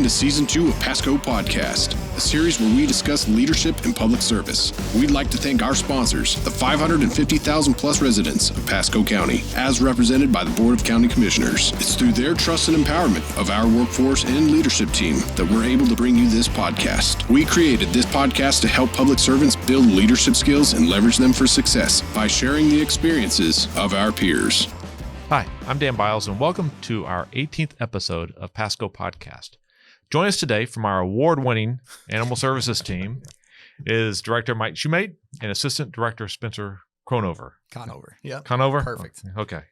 to Season 2 of Pasco Podcast, a series where we discuss leadership and public service. We'd like to thank our sponsors, the 550,000 plus residents of Pasco County, as represented by the Board of County Commissioners. It's through their trust and empowerment of our workforce and leadership team that we're able to bring you this podcast. We created this podcast to help public servants build leadership skills and leverage them for success by sharing the experiences of our peers. Hi, I'm Dan Biles, and welcome to our 18th episode of Pasco Podcast. Join us today from our award-winning animal services team is Director Mike Shumate and Assistant Director Spencer Conover. Yeah. Conover? Perfect. Okay.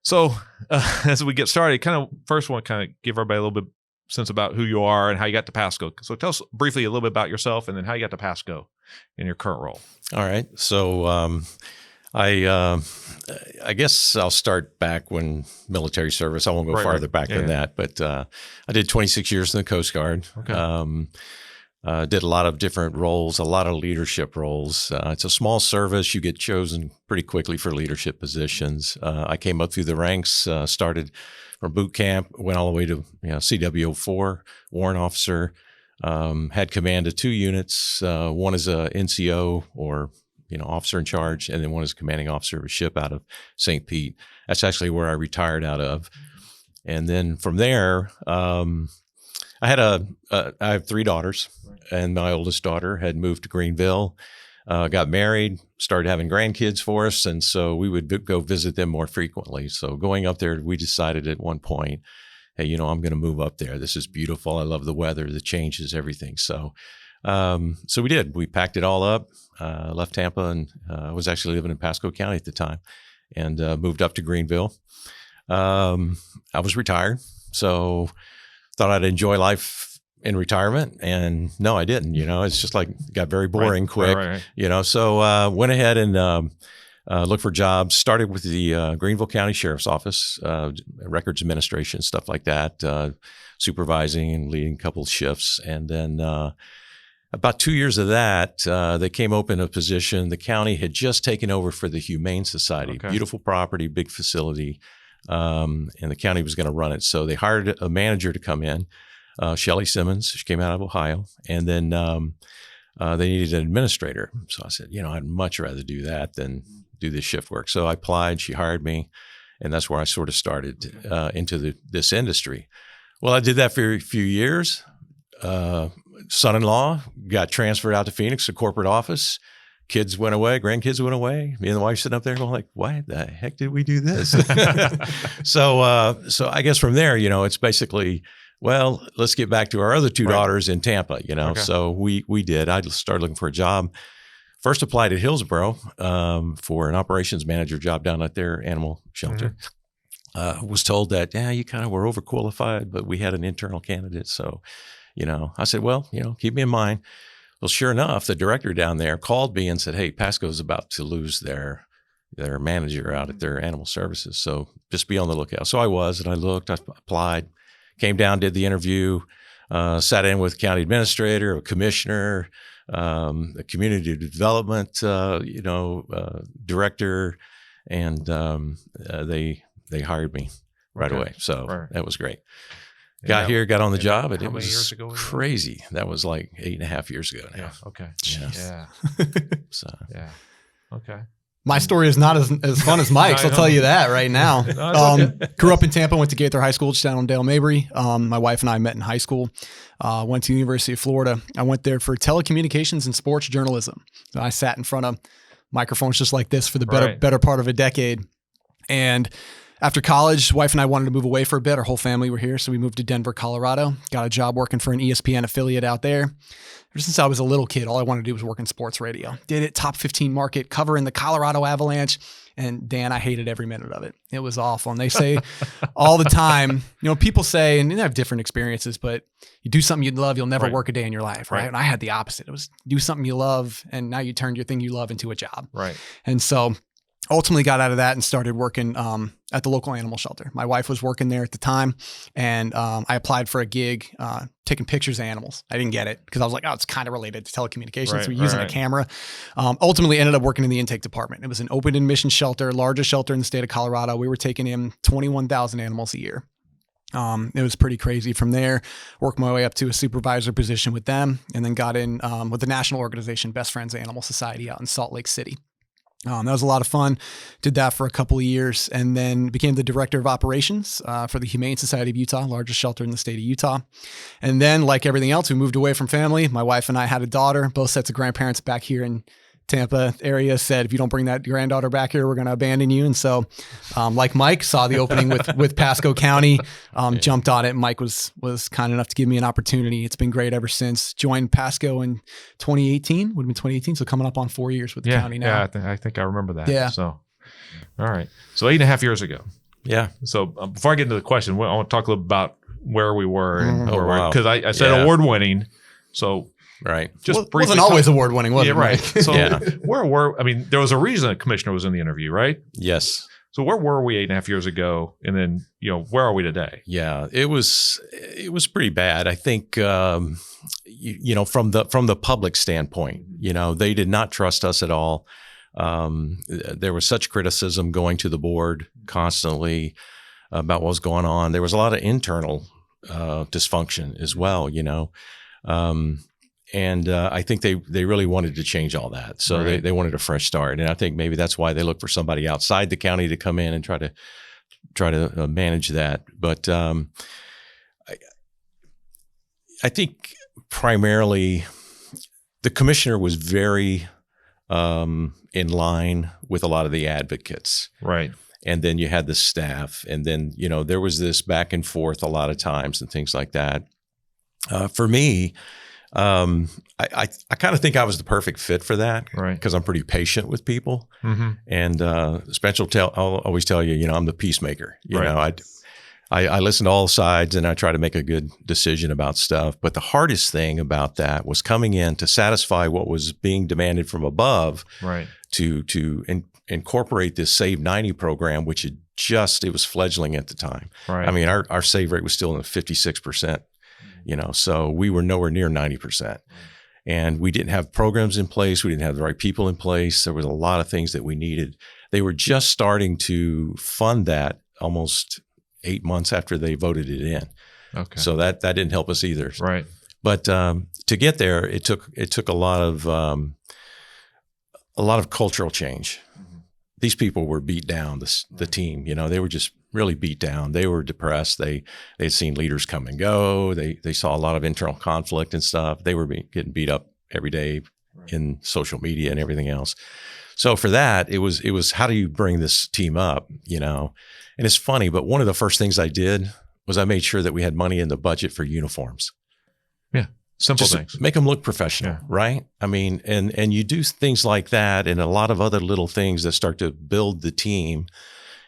So as we get started, first want to give everybody a little bit sense about who you are and how you got to Pasco. So tell us briefly a little bit about yourself and then how you got to Pasco in your current role. All right. So I guess I'll start back when military service. I won't go farther back than that, but I did 26 years in the Coast Guard. Okay. Did a lot of different roles, a lot of leadership roles. It's a small service. You get chosen pretty quickly for leadership positions. I came up through the ranks, started from boot camp, went all the way to CW04, warrant officer, had command of 2 units. One is a NCO or officer in charge, and then one is commanding officer of a ship out of St. Pete. That's actually where I retired out of. And then from there, I have 3 daughters, and my oldest daughter had moved to Greenville, got married, started having grandkids for us, and so we would go visit them more frequently. So going up there, we decided at one point, hey, I'm going to move up there. This is beautiful. I love the weather, the changes, everything. So we did. We packed it all up, left Tampa, and I was actually living in Pasco County at the time, and moved up to Greenville. I was retired, so thought I'd enjoy life in retirement, and no, I didn't. It's just got very boring quick. Right. So went ahead and looked for jobs. Started with the Greenville County Sheriff's Office, records administration, stuff like that, supervising and leading a couple of shifts, and then. About 2 years of that, they came open a position. The county had just taken over for the Humane Society. Okay. Beautiful property, big facility, and the county was going to run it. So they hired a manager to come in, Shelley Simmons. She came out of Ohio, and then they needed an administrator. So I said, I'd much rather do that than do this shift work. So I applied. She hired me, and that's where I sort of started into this industry. Well, I did that for a few years. Son-in-law got transferred out to Phoenix, the corporate office. Kids went away, grandkids went away. Me and the wife sitting up there going why the heck did we do this? So I guess from there, it's basically, well, let's get back to our other 2 daughters in Tampa, Okay. So we did. I started looking for a job. First applied at Hillsboro for an operations manager job down at their animal shelter. Mm-hmm. Was told that, you kind of were overqualified, but we had an internal candidate. So, I said, well, keep me in mind. Well, sure enough, the director down there called me and said, hey, Pasco's about to lose their manager out at their animal services. So just be on the lookout. So I was, and I looked, I applied, came down, did the interview, sat in with county administrator, a commissioner, a community development, director, and they hired me right away. So that was great. Got here, got on the job, and it was crazy. That was 8.5 years ago now. Yeah. Okay. Yeah. So. Yeah. Okay. My story is not as fun as Mike's. I'll tell you that right now. Grew up in Tampa, went to Gaither High School just down on Dale Mabry. My wife and I met in high school. Went to the University of Florida. I went there for telecommunications and sports journalism. I sat in front of microphones just like this for the better part of a decade. And after college, wife and I wanted to move away for a bit. Our whole family were here, so we moved to Denver, Colorado. Got a job working for an ESPN affiliate out there. Ever since I was a little kid, all I wanted to do was work in sports radio. Did it, top 15 market, covering the Colorado Avalanche. And Dan, I hated every minute of it. It was awful. And they say all the time, people say, and they have different experiences, but you do something you love, you'll never work a day in your life, right? And I had the opposite. It was do something you love, and now you turned your thing you love into a job. Right. And so ultimately got out of that and started working at the local animal shelter. My wife was working there at the time, and I applied for a gig taking pictures of animals. I didn't get it because I was like, oh, it's kind of related to telecommunications. We're using a camera. Ultimately ended up working in the intake department. It was an open admission shelter, largest shelter in the state of Colorado. We were taking in 21,000 animals a year. It was pretty crazy. From there, worked my way up to a supervisor position with them, and then got in with the national organization, Best Friends Animal Society out in Salt Lake City. That was a lot of fun. Did that for a couple of years, and then became the director of operations for the Humane Society of Utah, largest shelter in the state of Utah. And then, like everything else, we moved away from family. My wife and I had a daughter. Both sets of grandparents back here in Tampa area said, if you don't bring that granddaughter back here, we're going to abandon you. And so, like Mike, saw the opening with Pasco County, jumped on it. Mike was kind enough to give me an opportunity. It's been great ever since. Joined Pasco in 2018, would have been 2018. So coming up on 4 years with the county now. Yeah, I think I remember that. Yeah. So, all right. So 8.5 years ago. Yeah. So before I get into the question, I want to talk a little about where we were and where wow. because I said award winning. So right. Just briefly, wasn't always award winning, was it? Right. So where were, I mean, there was a reason a commissioner was in the interview, right? Yes. So where were we 8.5 years ago? And then, where are we today? Yeah, it was pretty bad. I think, from the public standpoint, they did not trust us at all. There was such criticism going to the board constantly about what was going on. There was a lot of internal dysfunction as well, And I think they really wanted to change all that. So right. they wanted a fresh start. And I think maybe that's why they look for somebody outside the county to come in and try to manage that. But I think primarily the commissioner was very in line with a lot of the advocates. Right. And then you had the staff. And then, there was this back and forth a lot of times and things like that. For me, I kind of think I was the perfect fit for that, right? Because I'm pretty patient with people, and Spencer I'll always tell you, I'm the peacemaker. I listen to all sides and I try to make a good decision about stuff. But the hardest thing about that was coming in to satisfy what was being demanded from above, right? To incorporate this Save 90 program, which it was fledgling at the time. Right. I mean, our save rate was still in the 56%. So we were nowhere near 90%. And we didn't have programs in place. We didn't have the right people in place. There was a lot of things that we needed. They were just starting to fund that almost 8 months after they voted it in. Okay. So that didn't help us either. Right. But to get there, it took a lot of cultural change. These people were beat down, the team, they were just really beat down. They were depressed. They'd seen leaders come and go. They saw a lot of internal conflict and stuff. They were getting beat up every day in social media and everything else. So for that, it was how do you bring this team up, And it's funny, but one of the first things I did was I made sure that we had money in the budget for uniforms. Yeah. Simple just things. Make them look professional, right? I mean, and you do things like that and a lot of other little things that start to build the team.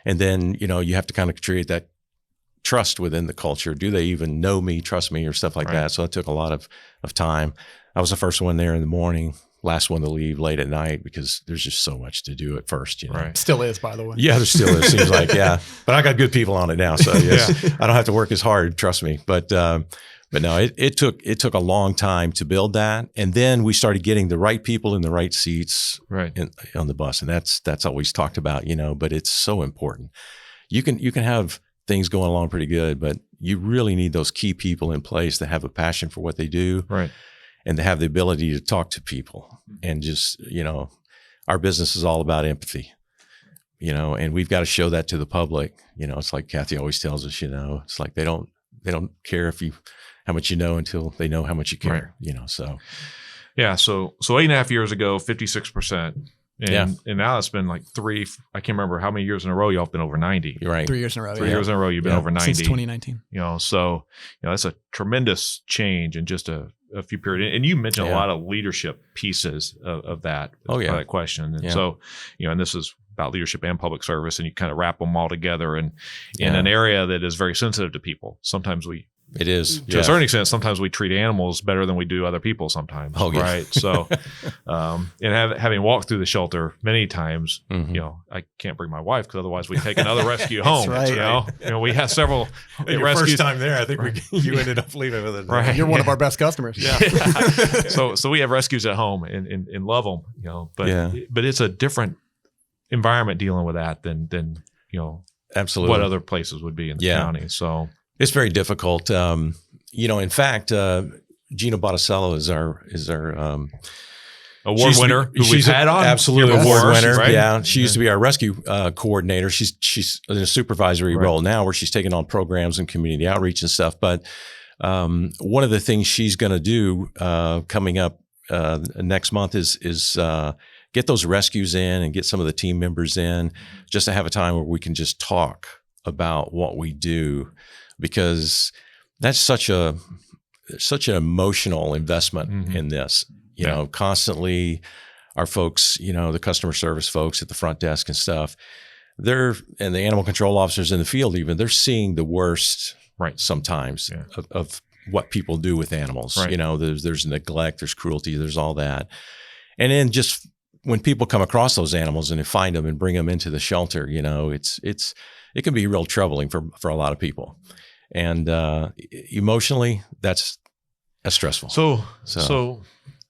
And then, you have to kind of create that trust within the culture. Do they even know me, trust me, or stuff like that? So it took a lot of time. I was the first one there in the morning, last one to leave late at night because there's just so much to do at first, Right. Still is, by the way. Yeah, there still is. Seems like, yeah. But I got good people on it now. So yes, I don't have to work as hard, trust me. But no, it took a long time to build that, and then we started getting the right people in the right seats on the bus, and that's always talked about, But it's so important. You can have things going along pretty good, but you really need those key people in place that have a passion for what they do, right? And to have the ability to talk to people, and just our business is all about empathy, and we've got to show that to the public. It's like Kathy always tells us, it's like they don't care how much you know until they know how much you care, so. Yeah. So 8.5 years ago, 56%. And now it's been like I can't remember how many years in a row y'all have been over 90. You're right. 3 years in a row. 3 years in a row you've been over 90. Since 2019. So, that's a tremendous change in just a few periods. And you mentioned a lot of leadership pieces of that. That question. And so, and this is about leadership and public service, and you kind of wrap them all together in an area that is very sensitive to people. Sometimes it is to a certain extent. Sometimes we treat animals better than we do other people. Sometimes, right? So, and having walked through the shelter many times, I can't bring my wife because otherwise we take another rescue home. Right. We have several your first time there. I think you ended up leaving with it. Right. You're one of our best customers. Yeah. So we have rescues at home and love them. But it's a different environment dealing with that than absolutely what other places would be in the county. So. It's very difficult. In fact, Gina Botticello is our award winner who we've had on. Absolutely award winner. Right? Yeah. She used to be our rescue coordinator. She's in a supervisory role now where she's taking on programs and community outreach and stuff. But one of the things she's going to do coming up next month is get those rescues in and get some of the team members in just to have a time where we can just talk about what we do, because that's such an emotional investment in this. You know, constantly our folks, the customer service folks at the front desk and stuff, and the animal control officers in the field even, they're seeing the worst sometimes of what people do with animals. Right. There's neglect, there's cruelty, there's all that. And then just when people come across those animals and they find them and bring them into the shelter, it can be real troubling for a lot of people. And emotionally, that's stressful. So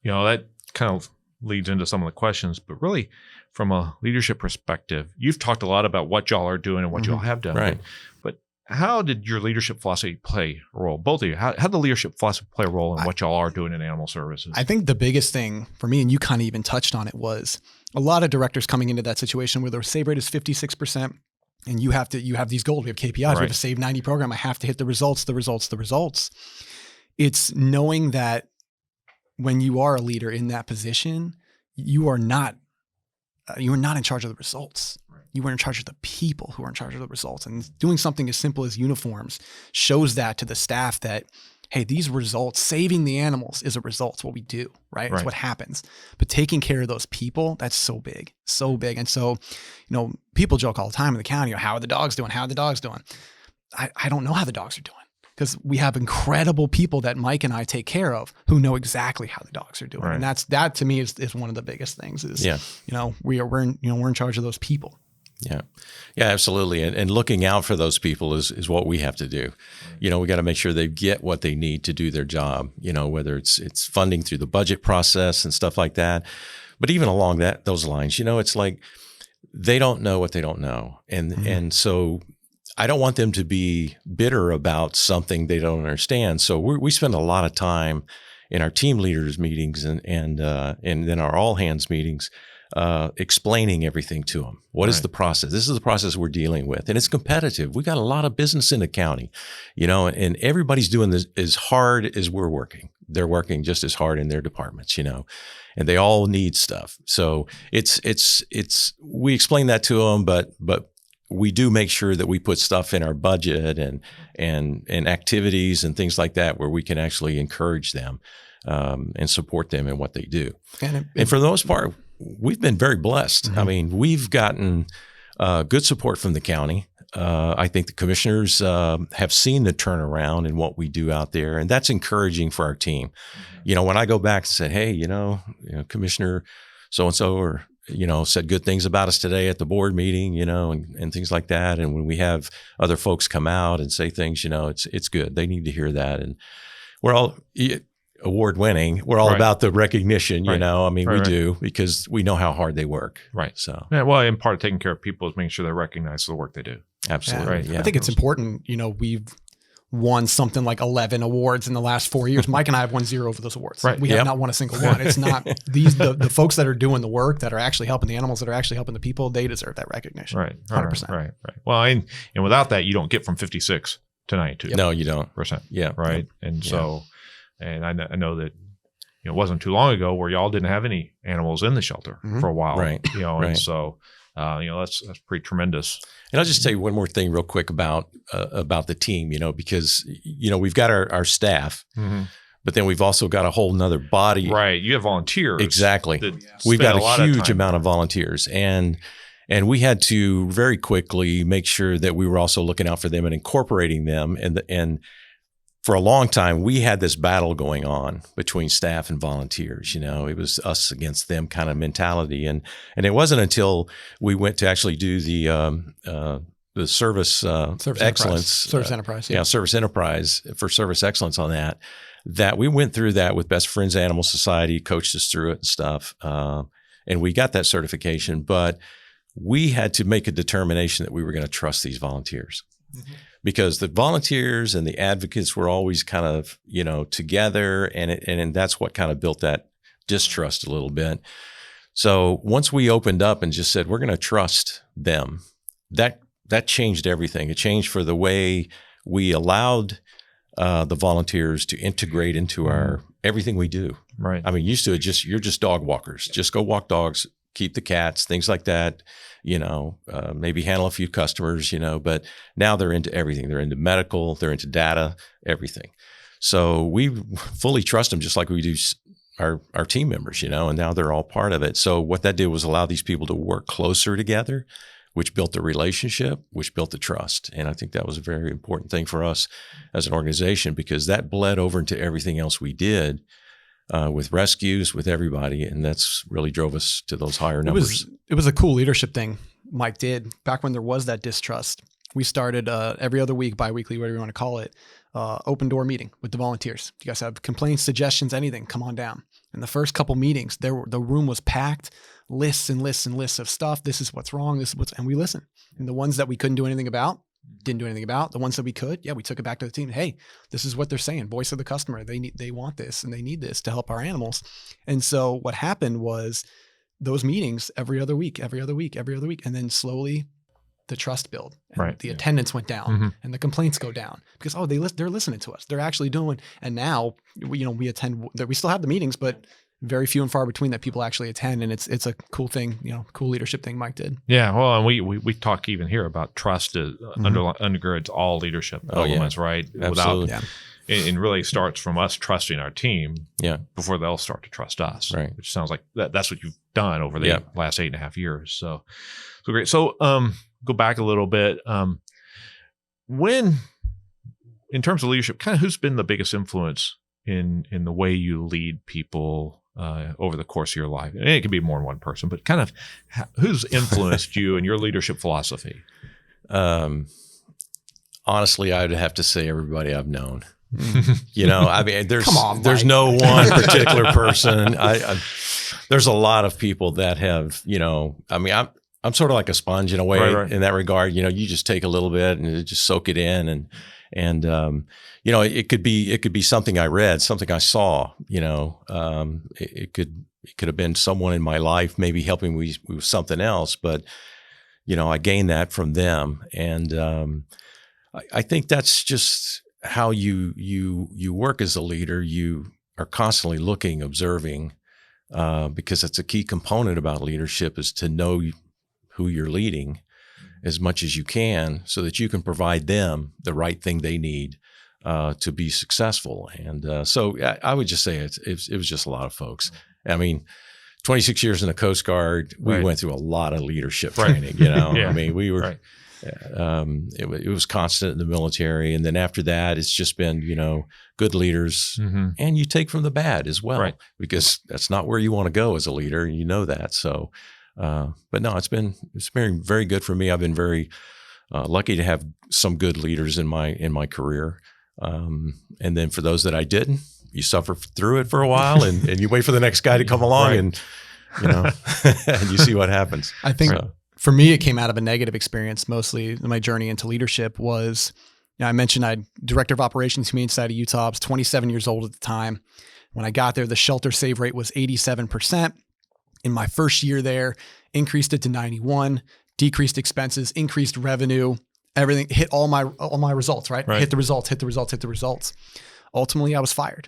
that kind of leads into some of the questions, but really from a leadership perspective, you've talked a lot about what y'all are doing and what y'all have done. Right. But how did your leadership philosophy play a role? Both of you, how did the leadership philosophy play a role in what y'all are doing in animal services? I think the biggest thing for me, and you kind of even touched on it, was a lot of directors coming into that situation where their save rate is 56%. And you have these goals. We have KPIs. We have a Save 90 program. I have to hit the results. It's knowing that when you are a leader in that position, you are not in charge of the results. Right. You are in charge of the people who are in charge of the results. And doing something as simple as uniforms shows that to the staff that, hey, these results, saving the animals is a result. It's what we do, right? It's what happens. But taking care of those people, that's so big. And so, people joke all the time in the county, how are the dogs doing? How are the dogs doing? I don't know how the dogs are doing, because we have incredible people that Mike and I take care of who know exactly how the dogs are doing. Right. And that to me is one of the biggest things is, we're in charge of those people. Yeah, absolutely. And looking out for those people is what we have to do. We got to make sure they get what they need to do their job, whether it's funding through the budget process and stuff like that. But even along those lines, it's like they don't know what they don't know. And so I don't want them to be bitter about something they don't understand. So we spend a lot of time in our team leaders meetings and then our all hands meetings explaining everything to them. What is the process? This is the process we're dealing with. And it's competitive. We got a lot of business in the county, and everybody's doing this as hard as we're working. They're working just as hard in their departments, and they all need stuff. So we explain that to them, but we do make sure that we put stuff in our budget and activities and things like that where we can actually encourage them and support them in what they do. And for the most part, we've been very blessed. I mean, we've gotten good support from the county. I think the commissioners have seen the turnaround in what we do out there, and that's encouraging for our team. When I go back and say, hey, Commissioner so-and-so or said good things about us today at the board meeting, and things like that. And when we have other folks come out and say things, it's good. They need to hear that. And we're all award winning. We're all about the recognition, we do, because we know how hard they work. Right. So, and part of taking care of people is making sure they recognize the work they do. Absolutely. I think it's important. We've won something like 11 awards in the last 4 years. Mike and I have won 0 of those awards. Right. We have not won a single one. It's not the folks that are doing the work, that are actually helping the animals, that are actually helping the people, they deserve that recognition. Right. 100%. Right. Well, and without that, you don't get from 56 to 92. No, you don't. %. Yeah. Right. And so, and I know that, it wasn't too long ago where y'all didn't have any animals in the shelter for a while. Right. And so, that's pretty tremendous. And I'll just tell you one more thing real quick about the team, because, we've got our staff, but then we've also got a whole nother body. Right. You have volunteers. Exactly. We've got a huge amount of volunteers, and we had to very quickly make sure that we were also looking out for them and incorporating them. And for a long time, we had this battle going on between staff and volunteers. It was us against them kind of mentality. And it wasn't until we went to actually do the service excellence. Service enterprise. Service enterprise for service excellence on that we went through that with Best Friends Animal Society, coached us through it and stuff. And we got that certification, but we had to make a determination that we were going to trust these volunteers. because the volunteers and the advocates were always kind of, together, and that's what kind of built that distrust a little bit. So once we opened up and just said, we're going to trust them, that changed everything. It changed for the way we allowed the volunteers to integrate into our everything we do. Right. I mean, used to you're just dog walkers. Just go walk dogs, keep the cats, things like that. Maybe handle a few customers. But now they're into everything. They're into medical. They're into data. Everything. So we fully trust them, just like we do our team members. And now they're all part of it. So what that did was allow these people to work closer together, which built the relationship, which built the trust. And I think that was a very important thing for us as an organization, because that bled over into everything else we did with rescues, with everybody. And that's really drove us to those higher numbers. It was a cool leadership thing Mike did back when there was that distrust. We started every other week, bi-weekly, whatever you want to call it, open door meeting with the volunteers. If you guys have complaints, suggestions, anything, come on down. In the first couple meetings, the room was packed, lists and lists and lists of stuff. This is what's wrong. And we listened. And the ones that we couldn't do anything about, didn't do anything about. The ones that we could, we took it back to the team. Hey, this is what they're saying. Voice of the customer. They want this and they need this to help our animals. And so what happened was those meetings every other week. And then slowly the trust build. And the attendance went down and the complaints go down because, they're listening to us. They're actually doing. And now, we attend, we still have the meetings, but very few and far between that people actually attend. And it's a cool thing, cool leadership thing Mike did. Yeah. Well, and we talk even here about trust undergirds all leadership elements, right? Absolutely. It really starts from us trusting our team before they'll start to trust us, right? Which sounds like that's what you've done over the last 8.5 years. So great. So go back a little bit. When, in terms of leadership, kind of who's been the biggest influence in the way you lead people over the course of your life? And it could be more than one person, but kind of who's influenced you and your leadership philosophy? Honestly, I would have to say everybody I've known. I mean, there's no one particular person. There's a lot of people that have, I mean, I'm sort of like a sponge in a way in that regard. You just take a little bit and just soak it in, and it could be something I read, something I saw. It could have been someone in my life maybe helping me with something else, but I gained that from them, and I think that's just how you work as a leader. You are constantly looking, observing, because that's a key component about leadership, is to know who you're leading as much as you can, so that you can provide them the right thing they need to be successful. And so I would just say it was just a lot of folks. I mean, 26 years in the Coast Guard, we went through a lot of leadership training. I mean, we were. It was constant in the military, and then after that, it's just been good leaders, and you take from the bad as well, because that's not where you want to go as a leader. That. So, but no, it's been very good for me. I've been very lucky to have some good leaders in my career, and then for those that I didn't, you suffer through it for a while, and you wait for the next guy to come along, and and you see what happens. I think. So. For me, it came out of a negative experience. Mostly my journey into leadership was, I mentioned I'm director of operations, Humane Society of Utah. I was 27 years old at the time. When I got there, the shelter save rate was 87%. In my first year there, increased it to 91, decreased expenses, increased revenue, everything hit all my results, right? Hit the results. Ultimately, I was fired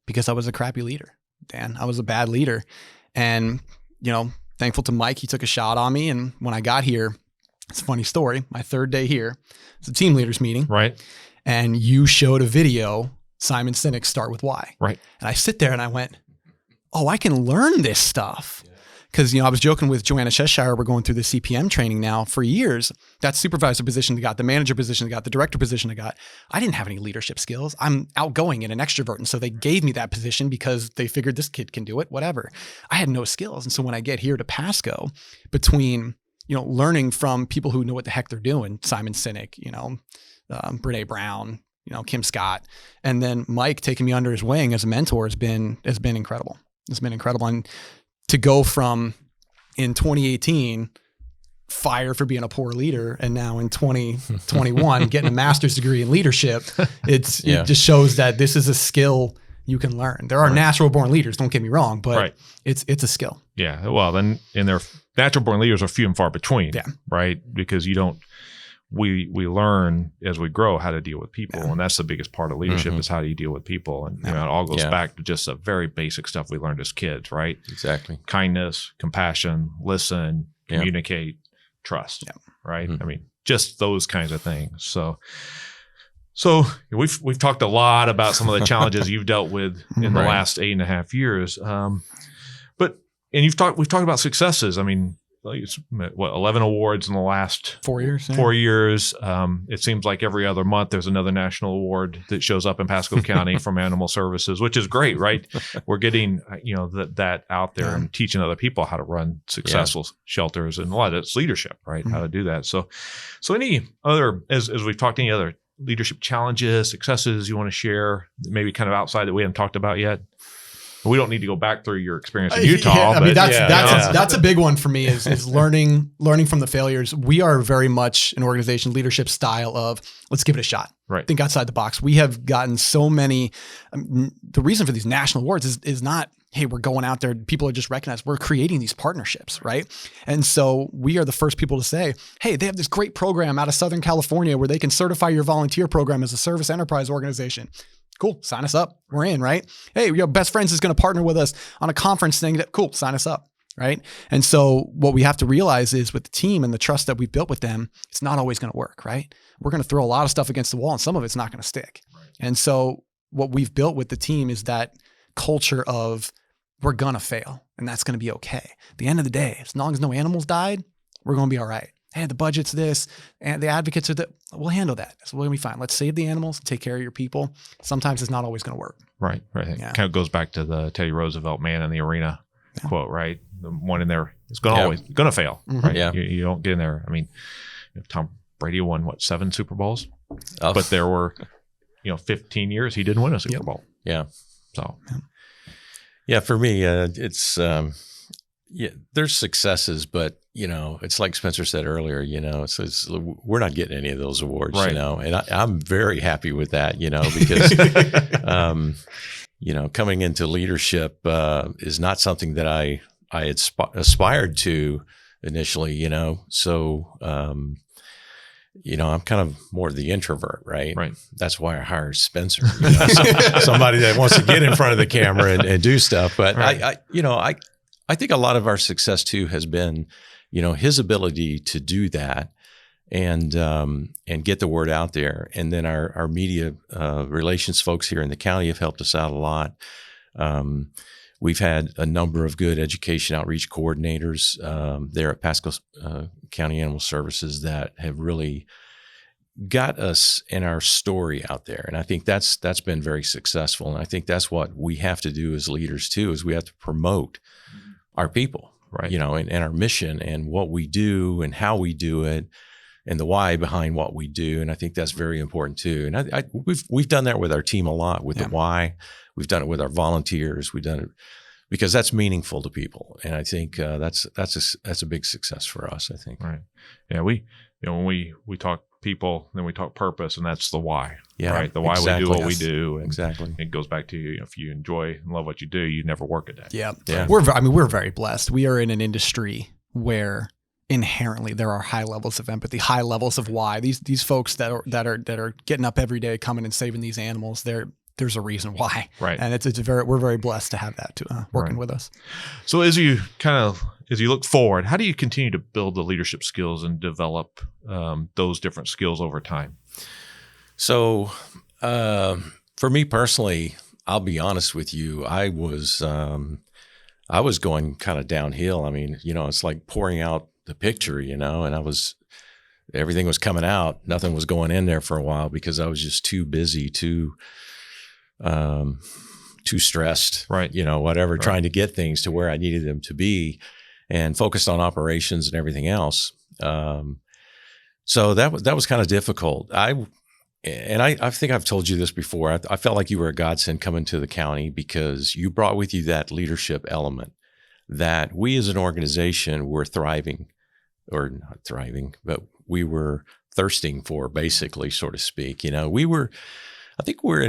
because I was a crappy leader, Dan. I was a bad leader. And, thankful to Mike, he took a shot on me. And when I got here, it's a funny story. My third day here, it's a team leaders meeting. Right. And you showed a video, Simon Sinek's Start With Why. Right. And I sit there and I went, I can learn this stuff. Because, I was joking with Joanna Cheshire, we're going through the CPM training now for years. That supervisor position I got, the manager position I got, the director position I got. I didn't have any leadership skills. I'm outgoing and an extrovert. And so they gave me that position because they figured this kid can do it, whatever. I had no skills. And so when I get here to Pasco, between, learning from people who know what the heck they're doing, Simon Sinek, Brene Brown, Kim Scott, and then Mike taking me under his wing as a mentor has been incredible. It's been incredible. And to go from in 2018, fired for being a poor leader. And now in 2021, getting a master's degree in leadership, it just shows that this is a skill you can learn. There are natural born leaders, don't get me wrong, but it's a skill. Yeah. Well, then, and their natural born leaders are few and far between, right? Because we learn as we grow how to deal with people. And that's the biggest part of leadership is how do you deal with people? And it all goes back to just the very basic stuff we learned as kids, right? Exactly. Kindness, compassion, listen, communicate, trust, right? I mean, just those kinds of things. So we've talked a lot about some of the challenges you've dealt with in the last 8.5 years. But we've talked about successes. I mean, it's 11 awards in the last 4 years. 4 years. It seems like every other month there's another national award that shows up in Pasco County from Animal Services, which is great, right? We're getting that out there and teaching other people how to run successful shelters, and a lot of it's leadership, right? How to do that. So any other as we've talked, any other leadership challenges, successes you want to share, maybe kind of outside that we haven't talked about yet? We don't need to go back through your experience in Utah. I mean, that's a big one for me is learning from the failures. We are very much an organization leadership style of let's give it a shot. Right. Think outside the box. We have gotten so many. The reason for these national awards is not, hey, we're going out there, people are just recognized. We're creating these partnerships, right? And so we are the first people to say, hey, they have this great program out of Southern California where they can certify your volunteer program as a service enterprise organization. Cool. Sign us up. We're in, right? Hey, your best friends is going to partner with us on a conference thing. Cool. Sign us up. Right. And so what we have to realize is with the team and the trust that we've built with them, it's not always going to work, right? We're going to throw a lot of stuff against the wall and some of it's not going to stick. Right. And so what we've built with the team is that culture of we're going to fail and that's going to be okay. At the end of the day, as long as no animals died, we're going to be all right. Hey, the budget's this and the advocates are that. We'll handle that. So we're going to be fine. Let's save the animals, take care of your people. Sometimes it's not always going to work. Right. It kind of goes back to the Teddy Roosevelt man in the arena quote, right? The one in there is always going to fail, right? Yeah. You don't get in there. I mean, Tom Brady won 7 Super Bowls, but there were, 15 years he didn't win a Super Bowl. Yeah. So, for me, it's there's successes, but it's like Spencer said earlier. It's we're not getting any of those awards, right. And I'm very happy with that, because coming into leadership is not something that I had aspired to initially, so I'm kind of more the introvert, right? Right. That's why I hired Spencer, somebody that wants to get in front of the camera and do stuff. But right. I think a lot of our success too has been, his ability to do that and get the word out there. And then our media relations folks here in the county have helped us out a lot. We've had a number of good education outreach coordinators there at Pasco County Animal Services that have really got us and our story out there. And I think that's been very successful. And I think that's what we have to do as leaders too, is we have to promote our people, right? And our mission and what we do and how we do it and the why behind what we do. And I think that's very important too. And we've done that with our team a lot with the why. We've done it with our volunteers. We've done it because that's meaningful to people. And I think that's a big success for us, I think. Right. Yeah. When we talk people, then we talk purpose, and that's the why. Yeah. Right. The why we do what we do. And exactly. It goes back to, if you enjoy and love what you do, you never work a day. Yeah. We're very blessed. We are in an industry where inherently there are high levels of empathy, high levels of why. These folks that are getting up every day, coming and saving these animals, there's a reason why. Right. And we're very blessed to have that working with us. So as you look forward, how do you continue to build the leadership skills and develop those different skills over time? So for me personally, I'll be honest with you, I was going kind of downhill. I mean, it's like pouring out the picture, and everything was coming out. Nothing was going in there for a while because I was just too busy, too stressed, right? Whatever, trying to get things to where I needed them to be and focused on operations and everything else. So that was kind of difficult. I think I've told you this before. I felt like you were a godsend coming to the county because you brought with you that leadership element that we as an organization were thriving or not thriving, but we were thirsting for, basically, so to speak. I think we're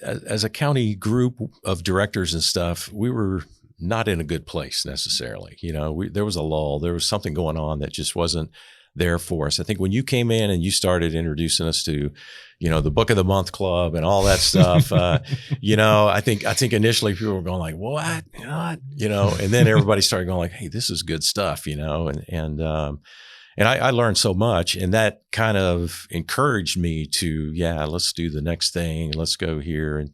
as a county group of directors and stuff, we were not in a good place necessarily. There was a lull. There was something going on that just wasn't there for us. I think when you came in and you started introducing us to, the Book of the Month Club and all that stuff, I think initially people were going like, what? And then everybody started going like, hey, this is good stuff, and I learned so much, and that kind of encouraged me to, let's do the next thing. Let's go here.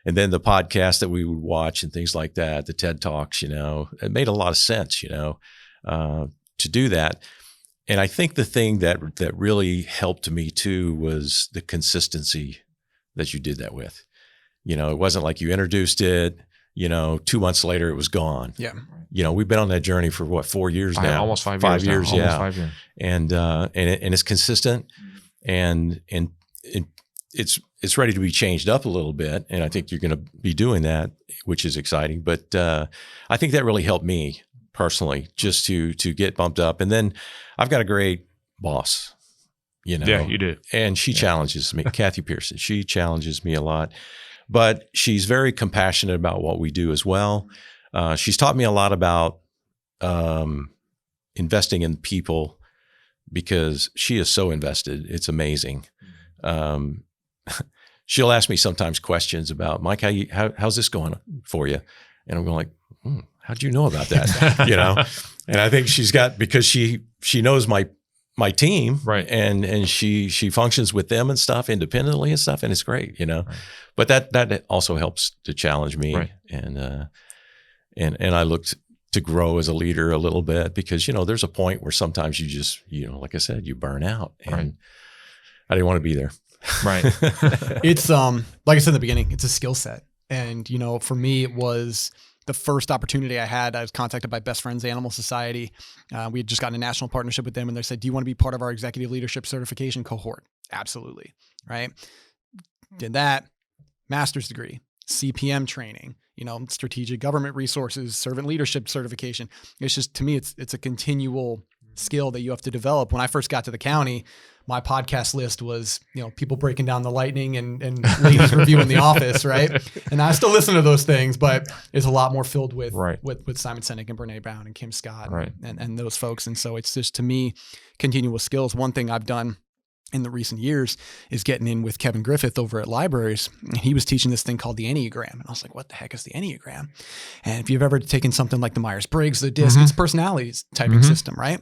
And then the podcast that we would watch and things like that, the TED Talks, it made a lot of sense, to do that. And I think the thing that really helped me too was the consistency that you did that with. It wasn't like you introduced it, 2 months later it was gone. Yeah. We've been on that journey for 4 years now? Almost 5 years. 5 years, now. yeah. Almost 5 years. And it's consistent, and it's ready to be changed up a little bit. And I think you're going to be doing that, which is exciting. But I think that really helped me personally, just to get bumped up. And then I've got a great boss, Yeah, you do. And she challenges me, Kathy Pearson. She challenges me a lot, but she's very compassionate about what we do as well. She's taught me a lot about investing in people, because she is so invested. It's amazing. She'll ask me sometimes questions about, Mike, how's this going for you? And I'm going like, how'd you know about that? And I think because she knows my team, right? And she functions with them and stuff independently and stuff, and it's great, Right. But that also helps to challenge me, right. And I looked to grow as a leader a little bit, because there's a point where sometimes you just like I said, you burn out, and right. I didn't want to be there. Right. It's like I said in the beginning, it's a skill set, and for me it was the first opportunity I had. I was contacted by Best Friends Animal Society. We had just gotten a national partnership with them, and they said, do you want to be part of our executive leadership certification cohort? Absolutely. Right. Did that. Master's degree, CPM training, strategic government resources, servant leadership certification. It's just, to me, it's a continual skill that you have to develop. When I first got to the county, my podcast list was, people breaking down the lightning and ladies reviewing The Office, right? And I still listen to those things, but it's a lot more filled with Simon Sinek and Brene Brown and Kim Scott, right. and those folks. And so it's just, to me, continual skills. One thing I've done in the recent years is getting in with Kevin Griffith over at Libraries. And he was teaching this thing called the Enneagram. And I was like, what the heck is the Enneagram? And if you've ever taken something like the Myers-Briggs, the DISC, it's a personality typing system, right?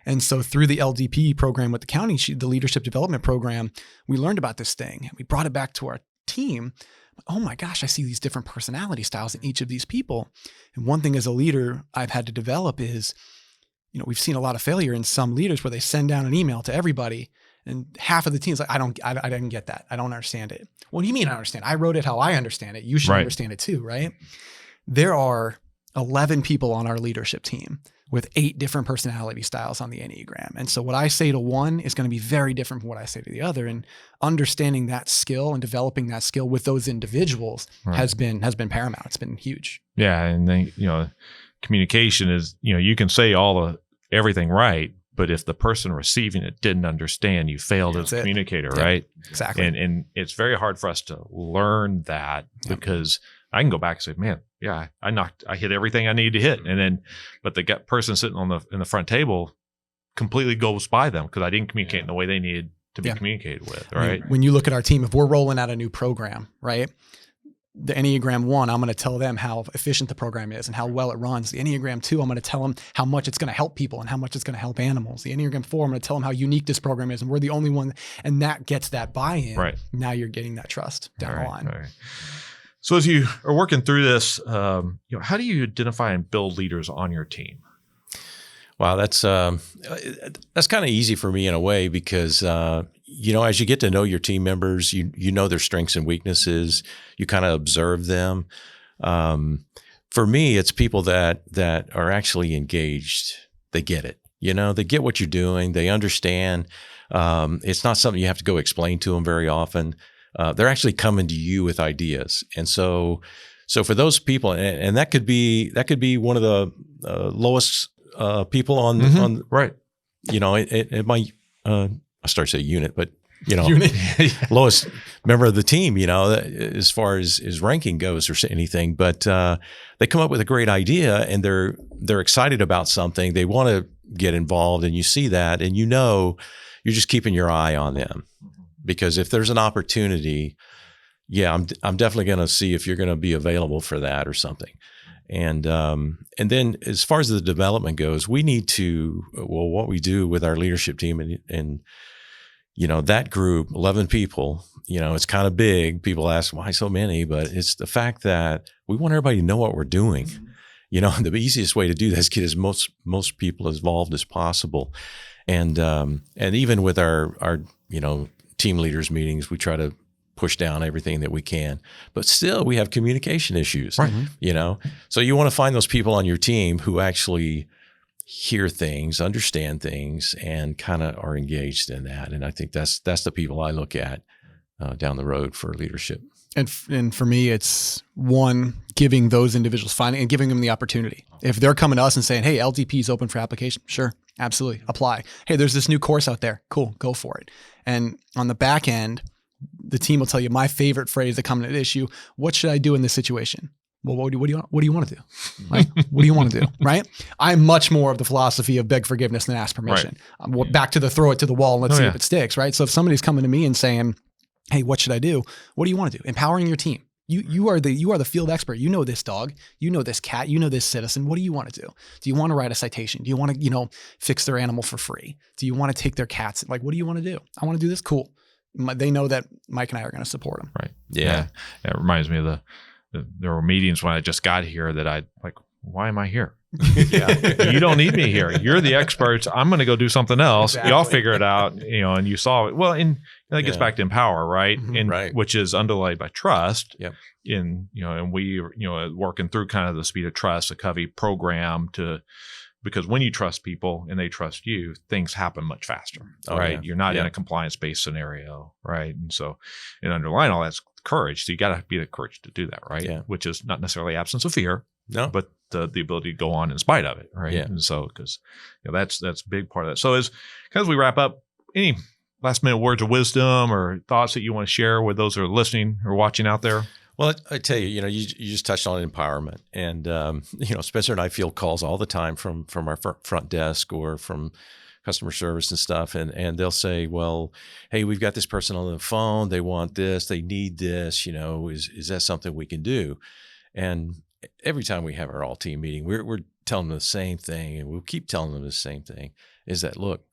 And so through the LDP program with the county, the leadership development program, we learned about this thing. We brought it back to our team. Oh my gosh, I see these different personality styles in each of these people. And one thing as a leader I've had to develop is, we've seen a lot of failure in some leaders where they send down an email to everybody, and half of the team is like, I didn't get that. I don't understand it. What do you mean I understand? I wrote it how I understand it. You should understand it too, right? There are 11 people on our leadership team with 8 different personality styles on the Enneagram. And so what I say to one is going to be very different from what I say to the other. And understanding that skill and developing that skill with those individuals has been paramount. It's been huge. Yeah. And then, communication is, you can say everything right, but if the person receiving it didn't understand, you failed as a communicator, right? Exactly. And it's very hard for us to learn that, because I can go back and say, man, yeah, I hit everything I need to hit. And then, but the person sitting in the front table completely goes by them because I didn't communicate in the way they needed to be communicated with, right? When you look at our team, if we're rolling out a new program, right? The Enneagram 1, I'm going to tell them how efficient the program is and how well it runs. The Enneagram 2, I'm going to tell them how much it's going to help people and how much it's going to help animals. The Enneagram 4, I'm going to tell them how unique this program is and we're the only one. And that gets that buy-in. Right. Now you're getting that trust down the line. Right. So as you are working through this, how do you identify and build leaders on your team? Wow, that's kind of easy for me in a way because as you get to know your team members, you know their strengths and weaknesses. You kind of observe them. For me, it's people that are actually engaged. They get it. They get what you're doing. They understand. It's not something you have to go explain to them very often. They're actually coming to you with ideas, and so for those people, and that could be one of the lowest people on at my, I started to say unit, but Unit. lowest member of the team, as far as ranking goes or anything, but they come up with a great idea and they're excited about something. They want to get involved, and you see that, and you're just keeping your eye on them, because if there's an opportunity, I'm definitely going to see if you're going to be available for that or something. And then as far as the development goes, we need to, what we do with our leadership team and that group, 11 people, it's kind of big. People ask, why so many? But it's the fact that we want everybody to know what we're doing. The easiest way to do that is get as most people involved as possible. And even with our team leaders meetings, we try to push down everything that we can, but still we have communication issues, right? So you want to find those people on your team who actually hear things, understand things, and kind of are engaged in that. And I think that's the people I look at down the road for leadership. And for me, it's one, giving those individuals finding and giving them the opportunity. If they're coming to us and saying, hey, LDP is open for application, sure, absolutely, apply. Hey, there's this new course out there. Cool, go for it. And on the back end, the team will tell you my favorite phrase that comes at issue: what should I do in this situation? Well, what do you want to do? Right? What do you want to do? Right? I'm much more of the philosophy of beg forgiveness than ask permission. Right. Back to the throw it to the wall and let's see if it sticks. Right? So if somebody's coming to me and saying, hey, what should I do? What do you want to do? Empowering your team. You are the field expert. You know this dog. You know this cat. You know this citizen. What do you want to do? Do you want to write a citation? Do you want to fix their animal for free? Do you want to take their cats? Like, what do you want to do? I want to do this. Cool. They know that Mike and I are going to support them. Right. Yeah. It reminds me of there were meetings when I just got here that I like, why am I here? You don't need me here. You're the experts. I'm going to go do something else. Exactly. Y'all figure it out, and you solve it. Well, and that gets back to empower, right? Mm-hmm. And which is underlaid by trust. Yep. And we, working through kind of the speed of trust, a Covey program because when you trust people and they trust you, things happen much faster, right? Yeah. You're not in a compliance-based scenario, right? And so, and underlying all that's courage. So you got to be the courage to do that, right? Yeah. Which is not necessarily absence of fear, but the ability to go on in spite of it, right? Yeah. And so, because that's a big part of that. So as we wrap up, any last minute words of wisdom or thoughts that you want to share with those who are listening or watching out there? Well, I tell you, you just touched on empowerment, and Spencer and I field calls all the time from our front desk or from customer service and stuff, and they'll say, well, hey, we've got this person on the phone, they want this, they need this, is that something we can do? And every time we have our all team meeting, we're telling them the same thing, and we'll keep telling them the same thing: is that, look,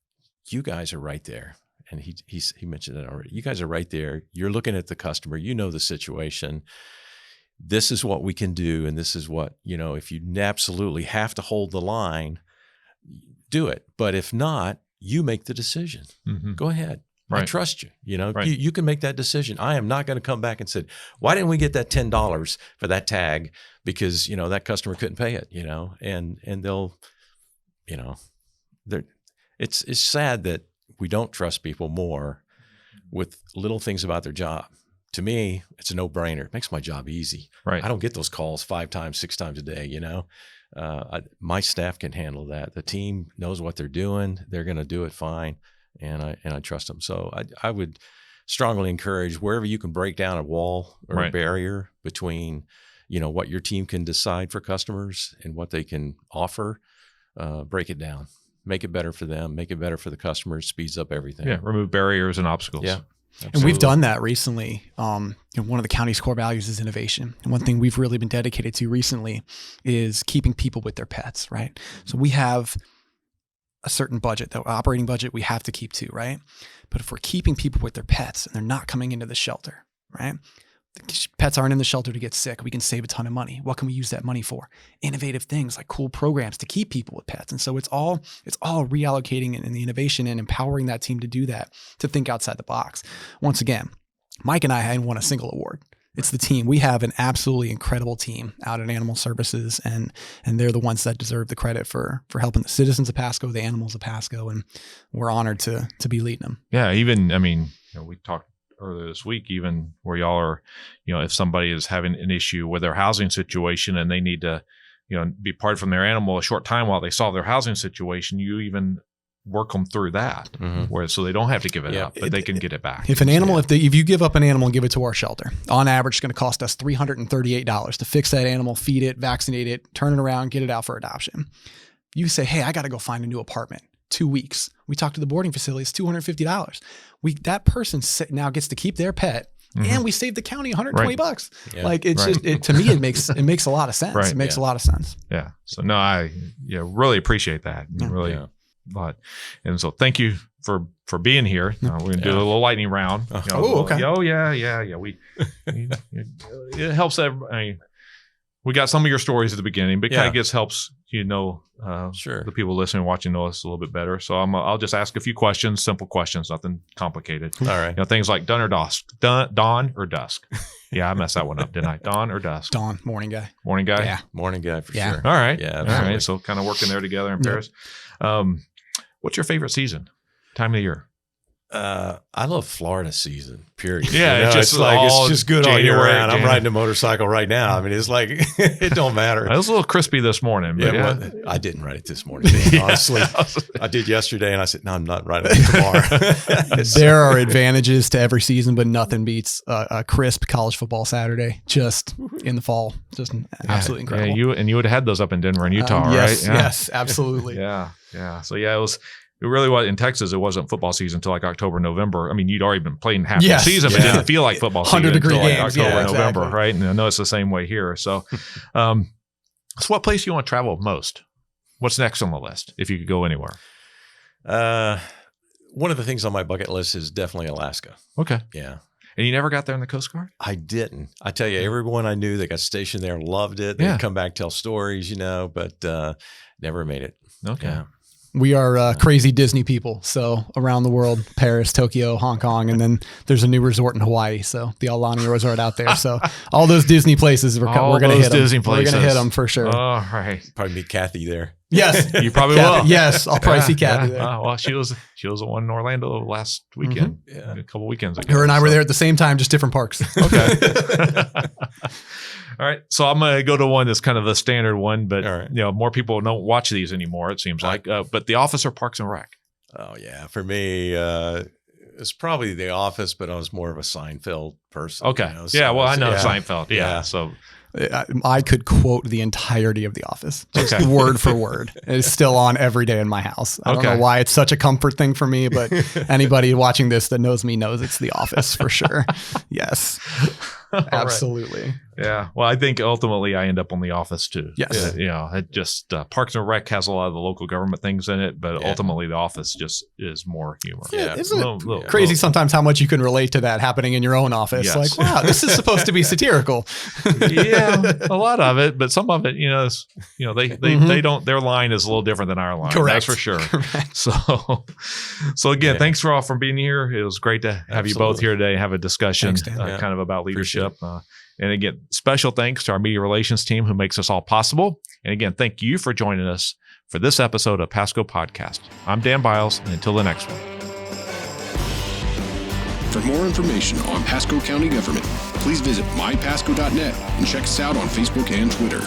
you guys are right there. And he mentioned it already. You guys are right there. You're looking at the customer. You know the situation. This is what we can do. And this is what, if you absolutely have to hold the line, do it. But if not, you make the decision. Mm-hmm. Go ahead. Right. I trust you. You can make that decision. I am not going to come back and say, why didn't we get that $10 for that tag? Because, that customer couldn't pay it, and they'll, it's sad that we don't trust people more with little things about their job. To me, it's a no-brainer. It makes my job easy. Right. I don't get those calls 5 times, 6 times a day, my staff can handle that. The team knows what they're doing. They're going to do it fine, and I trust them. So I would strongly encourage, wherever you can break down a wall or a barrier between, what your team can decide for customers and what they can offer, break it down. Make it better for them, make it better for the customers, speeds up everything. Yeah, remove barriers and obstacles. Yeah. Absolutely. And we've done that recently. One of the county's core values is innovation. And one thing we've really been dedicated to recently is keeping people with their pets, right? So we have a certain budget, the operating budget we have to keep to, right? But if we're keeping people with their pets and they're not coming into the shelter, right? The pets aren't in the shelter to get sick. We can save a ton of money. What can we use that money for? Innovative things like cool programs to keep people with pets. And so it's all reallocating and the innovation and empowering that team to do that, to think outside the box. Once again, Mike and I hadn't won a single award. It's the team. We have an absolutely incredible team out at Animal Services, and they're the ones that deserve the credit for helping the citizens of Pasco, the animals of Pasco, and we're honored to be leading them. Yeah, we talked earlier this week, even where y'all are, if somebody is having an issue with their housing situation and they need to, be parted from their animal a short time while they solve their housing situation, you even work them through that, where so they don't have to give it up, but they can get it back. If an animal, if you give up an animal and give it to our shelter, on average, it's going to cost us $338 to fix that animal, feed it, vaccinate it, turn it around, get it out for adoption. You say, hey, I got to go find a new apartment. 2 weeks. We talked to the boarding facility. It's $250. That person now gets to keep their pet, and we save the county $120. Yeah. Like it's just to me, it makes a lot of sense. It makes a lot of sense. Yeah. So no, I really appreciate that. Really, but and so thank you for being here. We're gonna do a little lightning round. Okay. Oh yeah. It helps. We got some of your stories at the beginning, but kind of helps the people listening and watching know us a little bit better. So I'll just ask a few questions, simple questions, nothing complicated. All right. Things like dawn or dusk. Dawn or dusk. Yeah, I messed that one up, didn't I? Dawn or dusk? Dawn, morning guy. Morning guy? Yeah. Morning guy for sure. All right. Yeah. All right. So kind of working there together in pairs. What's your favorite season? Time of the year? I love Florida season, period. Yeah, it's just good all year round. I'm January. riding a motorcycle right now. I mean, it's like, it don't matter. It was a little crispy this morning. But Well, I didn't ride it this morning, honestly. I did yesterday, and I said, no, I'm not riding it tomorrow. There are advantages to every season, but nothing beats a crisp college football Saturday just in the fall. Just absolutely incredible. Yeah, you would have had those up in Denver and Utah, yes, right? Yes, absolutely. Yeah. So it really was in Texas. It wasn't football season until like October, November. I mean, you'd already been playing half the season, but it didn't feel like football season 100-degree until like games. October, November, Exactly. right? And I know it's the same way here. So, so what place do you want to travel most? What's next on the list if you could go anywhere? One of the things on my bucket list is definitely Alaska. Okay. Yeah. And you never got there in the Coast Guard? I didn't. I tell you, everyone I knew that got stationed there loved it. They'd come back, tell stories, but never made it. Okay. Yeah. We are crazy Disney people. So around the world, Paris, Tokyo, Hong Kong, and then there's a new resort in Hawaii. So the Aulani Resort out there. So all those Disney places, we're going to hit them. We're going to hit them for sure. All right. Probably meet Kathy there. Yes. You probably Kathy, will. Yes. I'll probably see Kathy there. Well, she was the one in Orlando last weekend, a couple weekends ago. Her and I were there at the same time, just different parks. Okay. All right. So I'm going to go to one that's kind of the standard one, but more people don't watch these anymore, it seems like. But The Office or Parks and Rec? Oh, yeah. For me, it's probably The Office, but I was more of a Seinfeld person. Okay. So I know Seinfeld. Yeah. So I could quote the entirety of The Office, just word for word. It's still on every day in my house. I don't know why it's such a comfort thing for me, but anybody watching this that knows me knows it's The Office for sure. Yes, absolutely. Right. Yeah. Well, I think ultimately I end up on The Office too. Yes. It just Parks and Rec has a lot of the local government things in it, but ultimately The Office just is more humor. Yeah. Isn't it crazy sometimes how much you can relate to that happening in your own office? Yes. Like, wow, this is supposed to be satirical. Yeah, a lot of it, but some of it, they don't. Their line is a little different than our line. Correct. That's for sure. Correct. So again, thanks for all for being here. It was great to have you both here today and have a discussion kind of about leadership. And again, special thanks to our media relations team who makes this all possible. And again, thank you for joining us for this episode of Pasco Podcast. I'm Dan Biles, and until the next one. For more information on Pasco County government, please visit mypasco.net and check us out on Facebook and Twitter.